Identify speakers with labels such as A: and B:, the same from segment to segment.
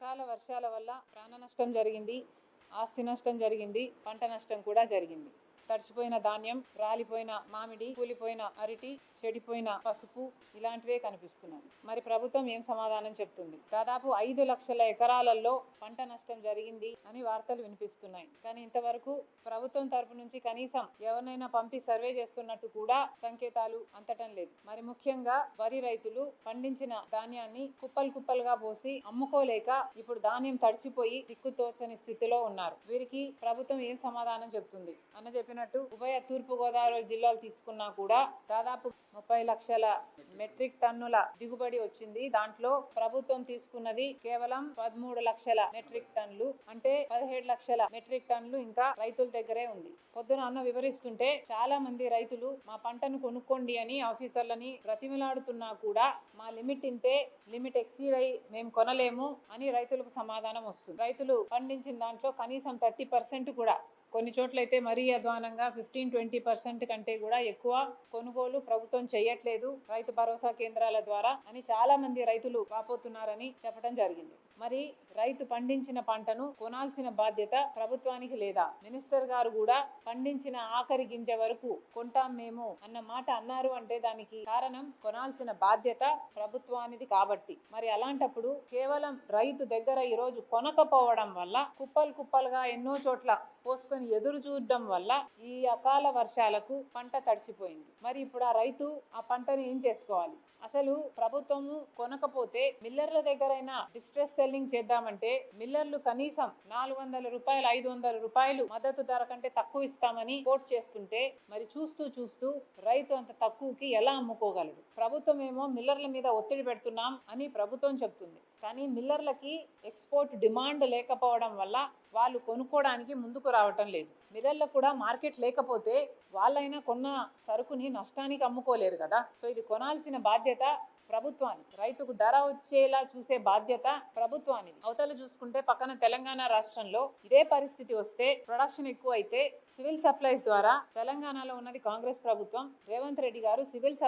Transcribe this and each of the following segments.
A: అకాల వర్షాల వల్ల ప్రాణ నష్టం జరిగింది, ఆస్తి నష్టం జరిగింది, పంట నష్టం కూడా జరిగింది. తడిచిపోయిన ధాన్యం, రాలిపోయిన మామిడి, కూలిపోయిన అరటి, చెడిపోయిన పసుపు ఇలాంటివే కనిపిస్తున్నాయి. మరి ప్రభుత్వం ఏం సమాధానం చెప్తుంది? దాదాపు 5 లక్షల ఎకరాలలో పంట నష్టం జరిగింది అని వార్తలు వినిపిస్తున్నాయి. కానీ ఇంతవరకు ప్రభుత్వం తరపు నుంచి కనీసం ఎవరినైనా పంపి సర్వే చేస్తున్నట్టు కూడా సంకేతాలు అందటం లేదు. మరి ముఖ్యంగా వరి రైతులు పండించిన ధాన్యాన్ని కుప్పలు కుప్పలుగా పోసి అమ్ముకోలేక ఇప్పుడు ధాన్యం తడిచిపోయి దిక్కుతోచని స్థితిలో ఉన్నారు. వీరికి ప్రభుత్వం ఏం సమాధానం చెప్తుంది? అన్న చెప్పినట్టు ఉభయ తూర్పు గోదావరి జిల్లాలు తీసుకున్నా కూడా దాదాపు 30 లక్షల మెట్రిక్ టన్నుల దిగుబడి వచ్చింది. దాంట్లో ప్రభుత్వం తీసుకున్నది కేవలం 13 లక్షల మెట్రిక్ టన్నులు, అంటే 17 లక్షల మెట్రిక్ టన్నులు ఇంకా రైతుల దగ్గరే ఉంది. పొద్దున అన్న వివరిస్తుంటే చాలా మంది రైతులు మా పంటను కొనుక్కోండి అని ఆఫీసర్లని బ్రతిమిలాడుతున్నా కూడా మా లిమిట్ ఇంతే, లిమిట్ ఎక్సీడ్ అయి మేము కొనలేము అని రైతులకు సమాధానం వస్తుంది. రైతులు పండించిన దాంట్లో కనీసం 30% కూడా, కొన్ని చోట్లయితే మరీ అధ్వానంగా 15-20% కంటే కూడా ఎక్కువ కొనుగోలు ప్రభుత్వం చేయట్లేదు రైతు భరోసా కేంద్రాల ద్వారా అని చాలా మంది రైతులు వాపోతున్నారని చెప్పడం జరిగింది. మరి రైతు పండించిన పంటను కొనాల్సిన బాధ్యత ప్రభుత్వానికి లేదా? మినిస్టర్ గారు కూడా పండించిన ఆఖరి గింజ వరకు కొంటాం మేము అన్న మాట అన్నారు అంటే దానికి కారణం కొనాల్సిన బాధ్యత ప్రభుత్వానిది కాబట్టి. మరి అలాంటప్పుడు కేవలం రైతు దగ్గర ఈరోజు కొనకపోవడం వల్ల కుప్పలు కుప్పలుగా ఎన్నో చోట్ల పోసుకొని ఎదురు చూడడం వల్ల ఈ అకాల వర్షాలకు పంట తడిసిపోయింది. మరి ఇప్పుడు ఆ రైతు ఆ పంటను ఏం చేసుకోవాలి? అసలు ప్రభుత్వము కొనకపోతే మిల్లర్ల దగ్గరైనా డిస్ట్రెస్ సెల్లింగ్ చేద్దామంటే మిల్లర్లు కనీసం 400 రూపాయలు 500 రూపాయలు మద్దతు ధర కంటే తక్కువ ఇస్తామని కోట్ చేస్తుంటే మరి చూస్తూ రైతు అంత తక్కువకి ఎలా అమ్ముకోగలడు? ప్రభుత్వం ఏమో మిల్లర్ల మీద ఒత్తిడి పెడుతున్నాం అని ప్రభుత్వం చెప్తుంది. కానీ మిల్లర్లకి ఎక్స్పోర్ట్ డిమాండ్ లేకపోవడం వల్ల వాళ్ళు కొనుక్కోవడానికి ముందుకు రావటం లేదు. మిల్లర్లకు కూడా మార్కెట్ లేకపోతే వాళ్ళైనా కొన్న సరుకుని నష్టానికి అమ్ముకోలేరు కదా. సో ఇది కొనాల్సిన బాధ్యత ప్రభుత్వానికి, రైతుకు ధర వచ్చేలా చూసే బాధ్యత ప్రభుత్వానికి. అవతల చూసుకుంటే పక్కన తెలంగాణ రాష్ట్రంలో ఇదే పరిస్థితి వస్తే, ప్రొడక్షన్ ఎక్కువ అయితే సివిల్ సప్లైస్ ద్వారా, తెలంగాణలో ఉన్నది కాంగ్రెస్ ప్రభుత్వం, రేవంత్ రెడ్డి గారు సివిల్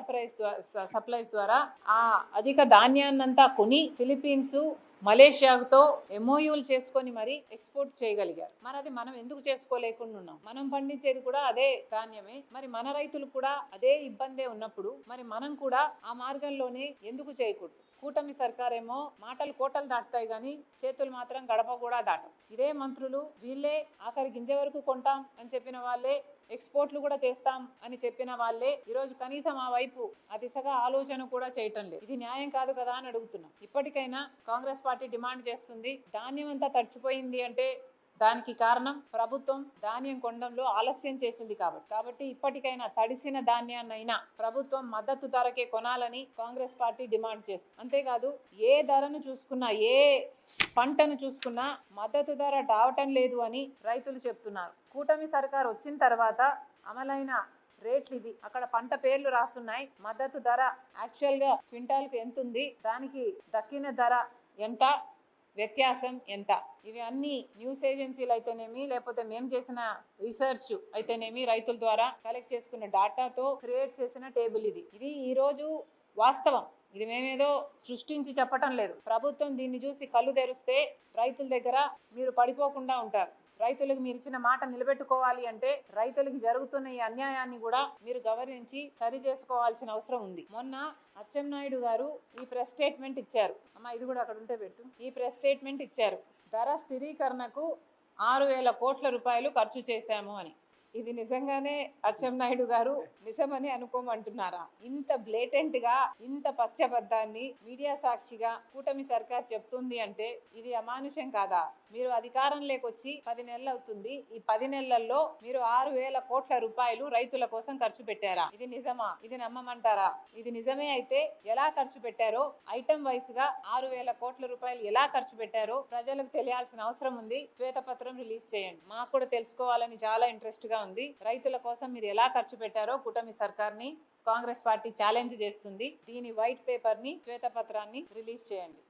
A: సప్లైస్ ద్వారా ఆ అధిక ధాన్యాన్నంతా కొని ఫిలిప్పీన్స్, మలేషియాతో ఎంఓయూలు చేసుకొని మరి ఎక్స్పోర్ట్ చేయగలిగారు. మరి అది మనం ఎందుకు చేసుకోలేకుండా ఉన్నాం? మనం పండించేది కూడా అదే ధాన్యమే. మరి మన రైతులు కూడా అదే ఇబ్బందే ఉన్నప్పుడు మరి మనం కూడా ఆ మార్గంలోనే ఎందుకు చేయకూడదు? కూటమి సర్కారేమో మాటలు కోటలు దాటుతాయి కానీ చేతులు మాత్రం గడప కూడా దాటం. ఇదే మంత్రులు వీళ్ళే ఆఖరి గింజ వరకు కొంటాం అని చెప్పిన వాళ్ళే, ఎక్స్పోర్ట్లు కూడా చేస్తాం అని చెప్పిన వాళ్ళే ఈరోజు కనీసం ఆ వైపు ఆ దిశగా ఆలోచన కూడా చేయటం లేదు. ఇది న్యాయం కాదు కదా అని అడుగుతున్నాం. ఇప్పటికైనా కాంగ్రెస్ పార్టీ డిమాండ్ చేస్తుంది, ధాన్యం అంతా తడిచిపోయింది అంటే దానికి కారణం ప్రభుత్వం ధాన్యం కొనడంలో ఆలస్యం చేసింది కాబట్టి ఇప్పటికైనా తడిసిన ధాన్యాన్నైనా ప్రభుత్వం మద్దతు ధరకే కొనాలని కాంగ్రెస్ పార్టీ డిమాండ్ చేస్తుంది. అంతేకాదు ఏ ధరను చూసుకున్నా, ఏ పంటను చూసుకున్నా మద్దతు ధర రావటం లేదు అని రైతులు చెప్తున్నారు. కూటమి సర్కార్ వచ్చిన తర్వాత అమలైన రేట్లు ఇవి. అక్కడ పంట పేర్లు రాస్తున్నాయి, మద్దతు ధర యాక్చువల్ గా క్వింటాల్కు ఎంత ఉంది, దానికి దక్కిన ధర ఎంత, వ్యత్యాసం ఎంత, ఇవి అన్ని న్యూస్ ఏజెన్సీలు అయితేనేమి లేకపోతే మేము చేసిన రీసెర్చ్ అయితేనేమి రైతుల ద్వారా కలెక్ట్ చేసుకున్న డాటాతో క్రియేట్ చేసిన టేబుల్ ఇది. ఈ రోజు వాస్తవం. ఇది మేమేదో సృష్టించి చెప్పటం లేదు. ప్రభుత్వం దీన్ని చూసి కళ్ళు తెరిస్తే రైతుల దగ్గర మీరు పడిపోకుండా ఉంటారు. రైతులకు మీరు ఇచ్చిన మాట నిలబెట్టుకోవాలి అంటే రైతులకు జరుగుతున్న ఈ అన్యాయాన్ని కూడా మీరు గౌరవించి సరి చేసుకోవాల్సిన అవసరం ఉంది. మొన్న అచ్చెన్నాయుడు గారు ఈ ప్రెస్ స్టేట్మెంట్ ఇచ్చారు. అమ్మా ఇది కూడా అక్కడ ఉంటే పెట్టు. ఈ ప్రెస్ స్టేట్మెంట్ ఇచ్చారు, ధర స్థిరీకరణకు 6,000 కోట్ల రూపాయలు ఖర్చు చేశాము అని. ఇది నిజంగానే అచ్చెన్నాయుడు గారు నిజమని అనుకోమంటున్నారా? ఇంత బ్లేటెంట్ గా, ఇంత పచ్చబద్దాన్ని మీడియా సాక్షిగా కూటమి సర్కార్ చెప్తుంది అంటే ఇది అమానుషం కాదా? మీరు అధికారంలోకి వచ్చి 10 నెలలు అవుతుంది. ఈ 10 నెలల్లో మీరు 6,000 కోట్ల రూపాయలు రైతుల కోసం ఖర్చు పెట్టారా? ఇది నిజమా? ఇది నమ్మమంటారా? ఇది నిజమే అయితే ఎలా ఖర్చు పెట్టారో, ఐటమ్ వైస్ గా 6,000 కోట్ల రూపాయలు ఎలా ఖర్చు పెట్టారో ప్రజలకు తెలియాల్సిన అవసరం ఉంది. శ్వేతపత్రం రిలీజ్ చేయండి, మాకు కూడా తెలుసుకోవాలని చాలా ఇంట్రెస్ట్ గా ఉంది. రైతుల కోసం మీరు ఎలా ఖర్చు పెట్టారో కూటమి సర్కార్ని కాంగ్రెస్ పార్టీ ఛాలెంజ్ చేస్తుంది. దీని వైట్ పేపర్ ని, శ్వేతపత్రాన్ని రిలీజ్ చేయండి.